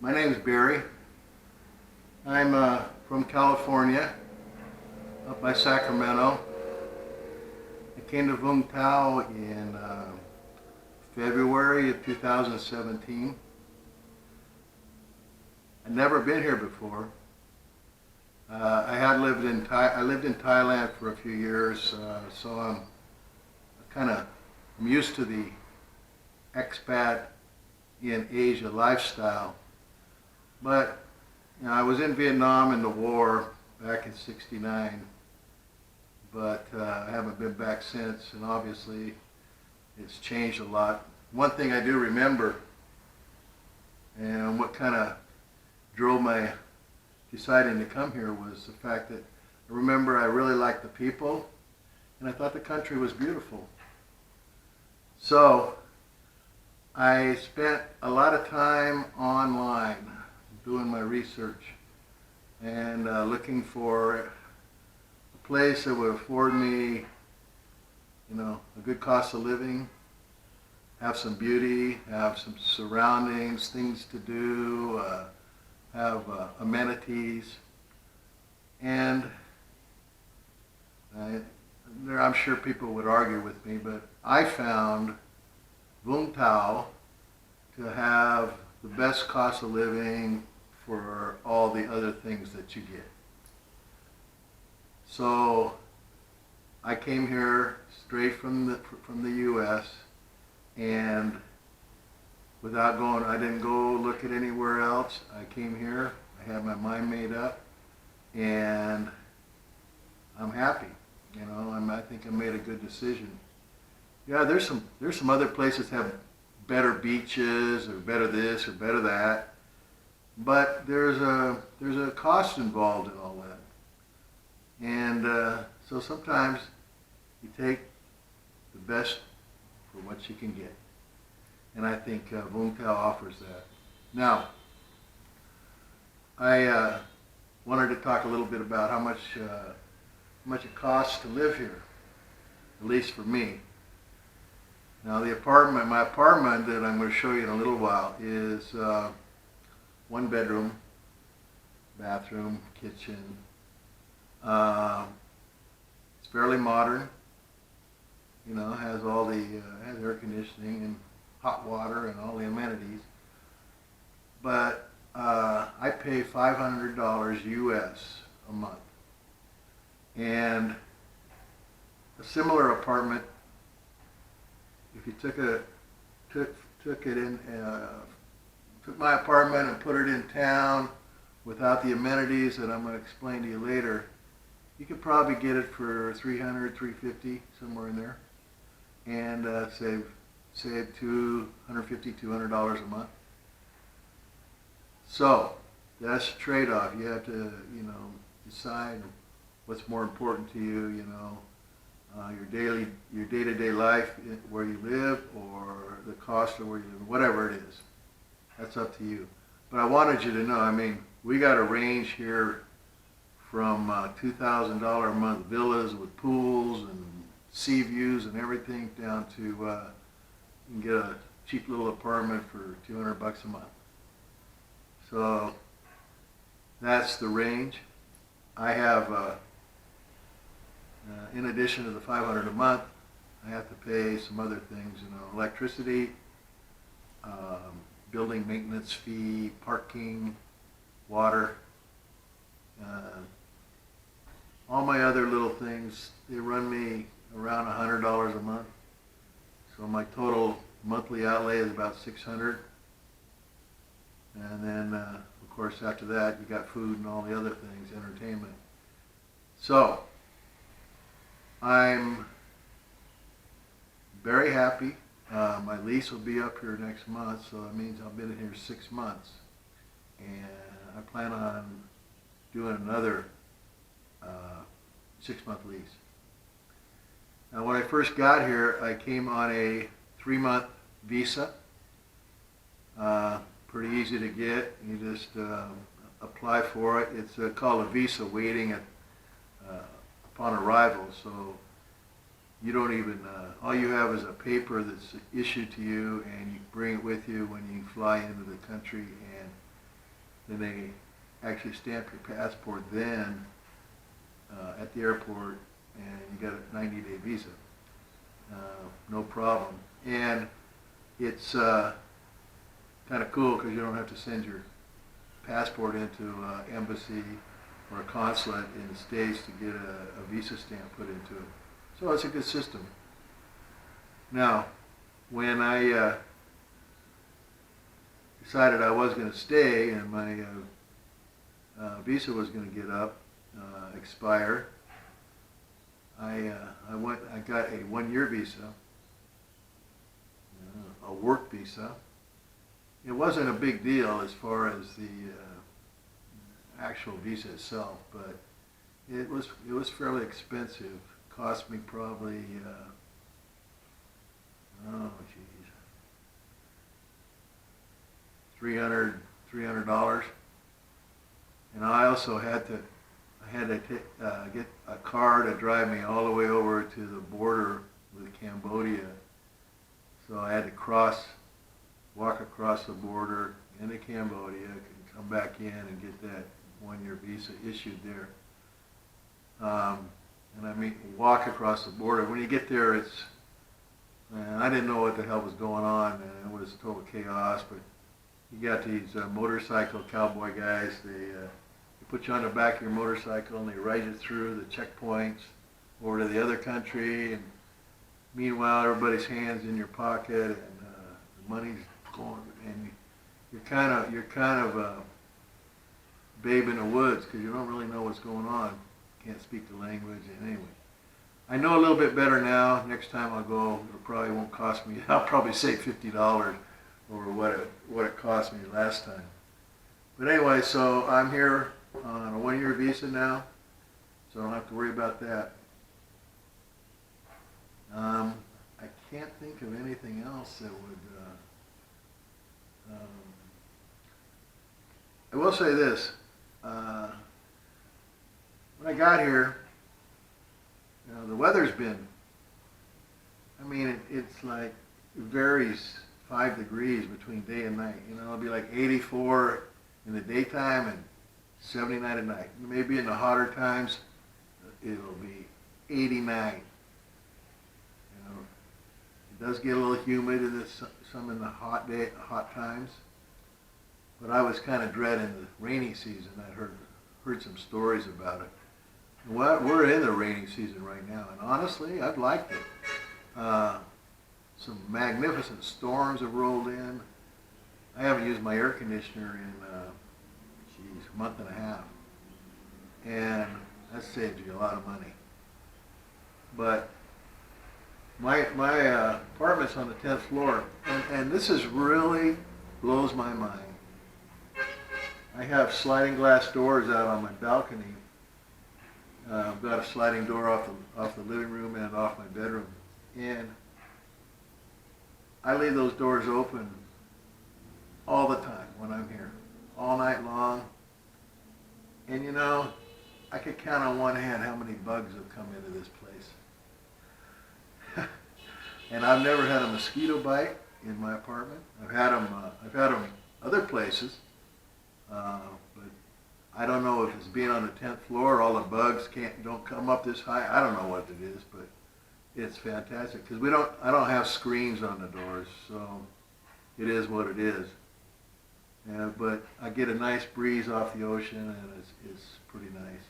My name is Barry. I'm from California, up by Sacramento. I came to Vung Tau in February of 2017. I'd never been here before. I lived in Thailand for a few years, so I'm used to the expat in Asia lifestyle. But I was in Vietnam in the war back in '69, but I haven't been back since, and obviously it's changed a lot. One thing I do remember, and what kind of drove my deciding to come here, was the fact that I remember I really liked the people, and I thought the country was beautiful. So I spent a lot of time online doing my research and looking for a place that would afford me, a good cost of living, have some beauty, have some surroundings, things to do, have amenities, and I'm sure people would argue with me, but I found Vung Tau to have the best cost of living for all the other things that you get. So I came here straight from the U.S. and I didn't go look at anywhere else. I came here, I had my mind made up, and I'm happy. I think I made a good decision. Yeah, there's some other places that have better beaches or better this or better that, but there's a cost involved in all that, and so sometimes you take the best for what you can get, and I think Vung Tau offers that. Now, I wanted to talk a little bit about how much it costs to live here, at least for me. Now, my apartment that I'm going to show you in a little while is 1 bedroom, bathroom, kitchen. It's fairly modern. Has all the has air conditioning and hot water and all the amenities. But I pay $500 US a month, and a similar apartment, if you took my apartment and put it in town without the amenities that I'm going to explain to you later, you could probably get it for $300, $350, somewhere in there, and save $250, $200 a month. So that's a trade-off. You have to, decide what's more important to you. Your day-to-day life where you live, or the cost of where you live, whatever it is. That's up to you. But I wanted you to know, we got a range here from $2,000 a month villas with pools and sea views and everything, down to you can get a cheap little apartment for $200 a month. So that's the range. I have, in addition to the $500 a month, I have to pay some other things, electricity, building maintenance fee, parking, water, all my other little things. They run me around $100 a month. So my total monthly outlay is about $600. And then, of course, after that, you got food and all the other things, entertainment. So I'm very happy. My lease will be up here next month, so that means I've been here 6 months. And I plan on doing another 6-month lease. Now, when I first got here, I came on a 3-month visa. Pretty easy to get. You just apply for it. It's called a visa waiting upon arrival. So you don't even, all you have is a paper that's issued to you, and you bring it with you when you fly into the country, and then they actually stamp your passport then at the airport, and you got a 90-day visa. No problem. And it's kind of cool because you don't have to send your passport into an embassy or a consulate in the States to get a visa stamp put into it. So it's a good system. Now, when I decided I was going to stay and my visa was going to expire, I got a 1-year visa, a work visa. It wasn't a big deal as far as the actual visa itself, but it was fairly expensive. Cost me probably $300. And I also had to get a car to drive me all the way over to the border with Cambodia. So I had to walk across the border into Cambodia, come back in and get that 1-year visa issued there. And I mean, walk across the border. When you get there, I didn't know what the hell was going on, and it was total chaos. But you got these motorcycle cowboy guys. They put you on the back of your motorcycle and they ride you through the checkpoints over to the other country. And meanwhile, everybody's hands in your pocket and the money's going, and you're kind of a babe in the woods because you don't really know what's going on. Can't speak the language, and anyway, I know a little bit better now. Next time I'll go, it probably won't cost me. I'll probably save $50 over what it cost me last time. But anyway, so I'm here on a 1-year visa now, so I don't have to worry about that. I can't think of anything else that would. I will say this. When I got here, the weather's been, it's like, it varies 5 degrees between day and night. It'll be like 84 in the daytime and 79 at night. Maybe in the hotter times, it'll be 89. It does get a little humid some in the hot times. But I was kind of dreading the rainy season. I heard some stories about it. Well, we're in the rainy season right now, and honestly, I've liked it. Some magnificent storms have rolled in. I haven't used my air conditioner in, a month and a half, and that saved you a lot of money. But my apartment's on the 10th floor, and this is really blows my mind. I have sliding glass doors out on my balcony. I've got a sliding door off the living room and off my bedroom. And I leave those doors open all the time when I'm here, all night long. And I could count on one hand how many bugs have come into this place. And I've never had a mosquito bite in my apartment. I've had them other places. But I don't know if it's being on the 10th floor, all the bugs don't come up this high. I don't know what it is, but it's fantastic because I don't have screens on the doors, so it is what it is. But I get a nice breeze off the ocean, and it's pretty nice.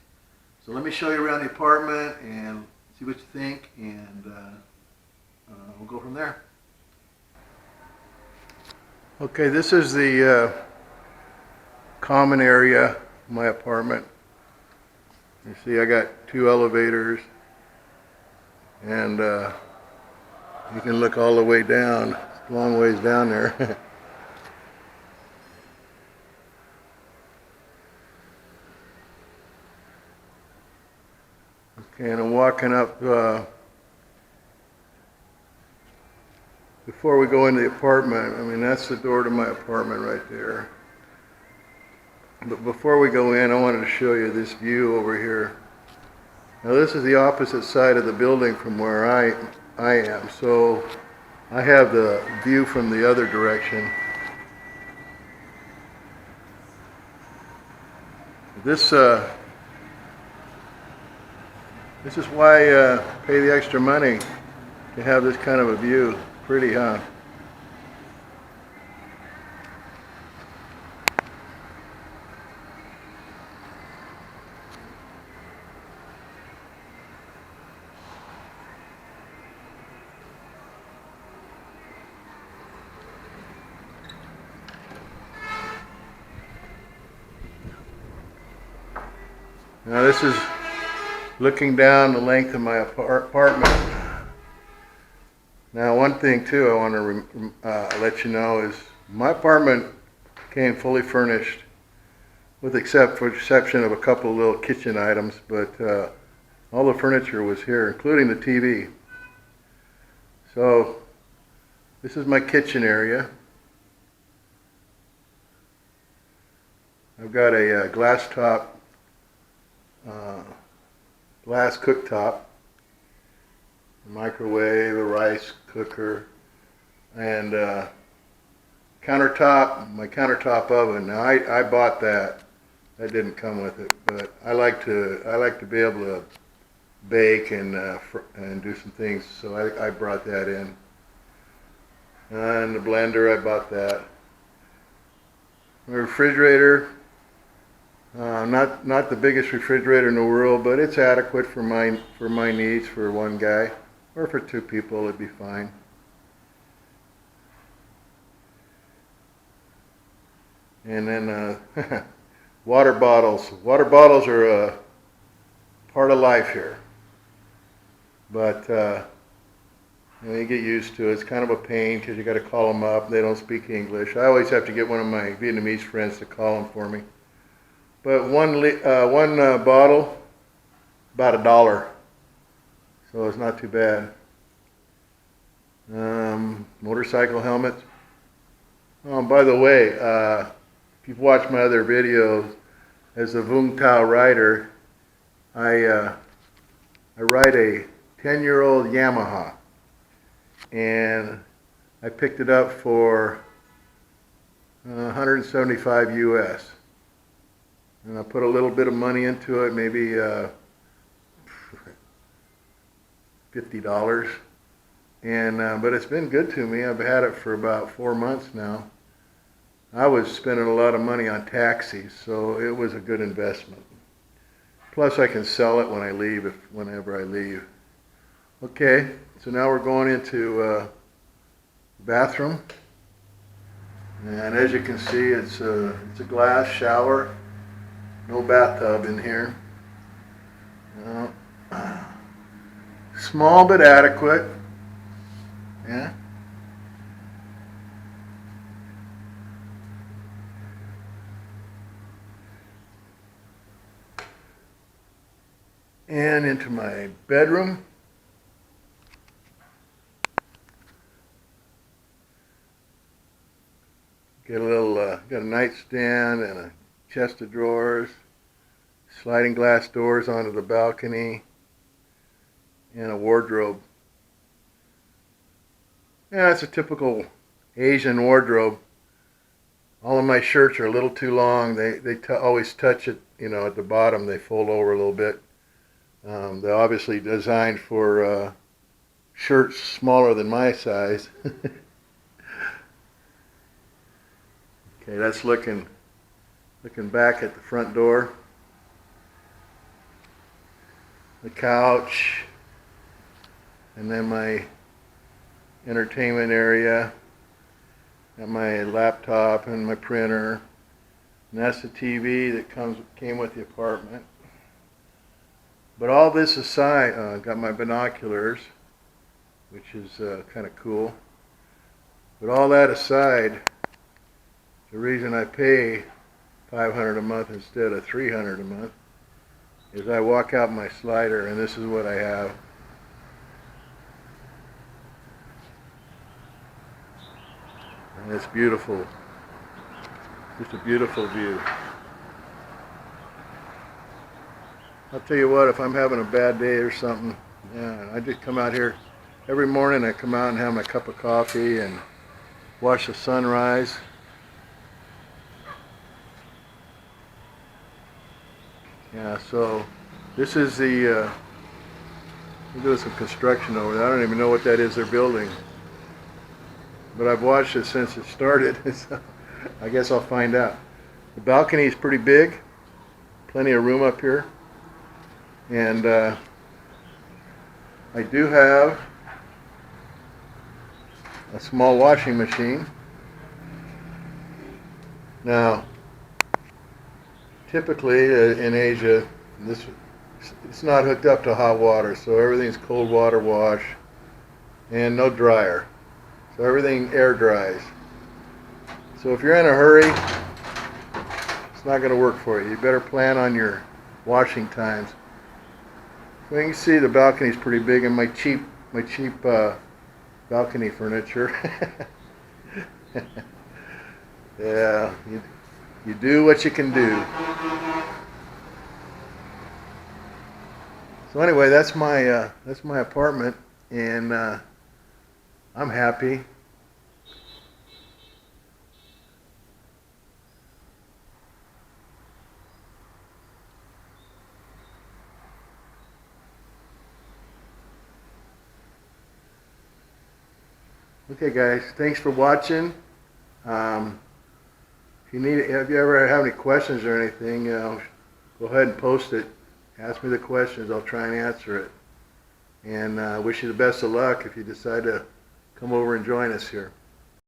So let me show you around the apartment and see what you think, and we'll go from there. Okay, this is the common area of my apartment. You see I got 2 elevators, and you can look all the way down. It's a long ways down there. Okay, and I'm walking up, before we go into the apartment, that's the door to my apartment right there. But before we go in, I wanted to show you this view over here. Now this is the opposite side of the building from where I am, so I have the view from the other direction. This this is why pay the extra money to have this kind of a view. Pretty, huh? Now this is looking down the length of my apartment. Now one thing too I want to let you know is my apartment came fully furnished with exception of a couple of little kitchen items, but all the furniture was here, including the TV. So this is my kitchen area. I've got a glass cooktop, a microwave, a rice cooker, and my countertop oven. Now I bought that. That didn't come with it, but I like to be able to bake and do some things, so I brought that in. And the blender, I bought that. My refrigerator. Not the biggest refrigerator in the world, but it's adequate for my needs for one guy, or for two people it'd be fine. And then water bottles. Water bottles are a part of life here, but you get used to it. It's kind of a pain because you got to call them up. They don't speak English. I always have to get one of my Vietnamese friends to call them for me. But one bottle, about $1, so it's not too bad. Motorcycle helmets. Oh, by the way, if you've watched my other videos, as a Vung Tau Rider, I ride a 10-year-old Yamaha, and I picked it up for 175 US. And I put a little bit of money into it, maybe $50. And but it's been good to me. I've had it for about 4 months now. I was spending a lot of money on taxis, so it was a good investment. Plus, I can sell it when I leave, whenever I leave. Okay, so now we're going into the bathroom, and as you can see, it's a glass shower. No bathtub in here. Small but adequate. Yeah. And into my bedroom. Got a nightstand and a chest of drawers, sliding glass doors onto the balcony, and a wardrobe. Yeah, it's a typical Asian wardrobe. All of my shirts are a little too long. They always touch it, at the bottom. They fold over a little bit. They're obviously designed for shirts smaller than my size. Okay, that's looking back at the front door. The couch, and then my entertainment area. Got my laptop and my printer. And that's the TV that came with the apartment. But all this aside, got my binoculars, which is kind of cool. But all that aside, the reason I pay $500 a month instead of $300 a month is I walk out my slider, and this is what I have. And it's beautiful. Just a beautiful view. I'll tell you what, if I'm having a bad day or something, yeah, I just come out here every morning. I come out and have my cup of coffee and watch the sunrise. Yeah, so this is the, they're doing some construction over there. I don't even know what that is they're building. But I've watched it since it started, so I guess I'll find out. The balcony is pretty big, plenty of room up here. And I do have a small washing machine. Now, typically in Asia, it's not hooked up to hot water, so everything's cold water wash and no dryer. So everything air dries. So if you're in a hurry, it's not going to work for you. You better plan on your washing times. So you can see the balcony is pretty big, and my cheap balcony furniture. Yeah, you do what you can do. So anyway, that's my apartment, and I'm happy. Okay, guys, thanks for watching. If you ever have any questions or anything, go ahead and post it. Ask me the questions. I'll try and answer it. And wish you the best of luck if you decide to come over and join us here.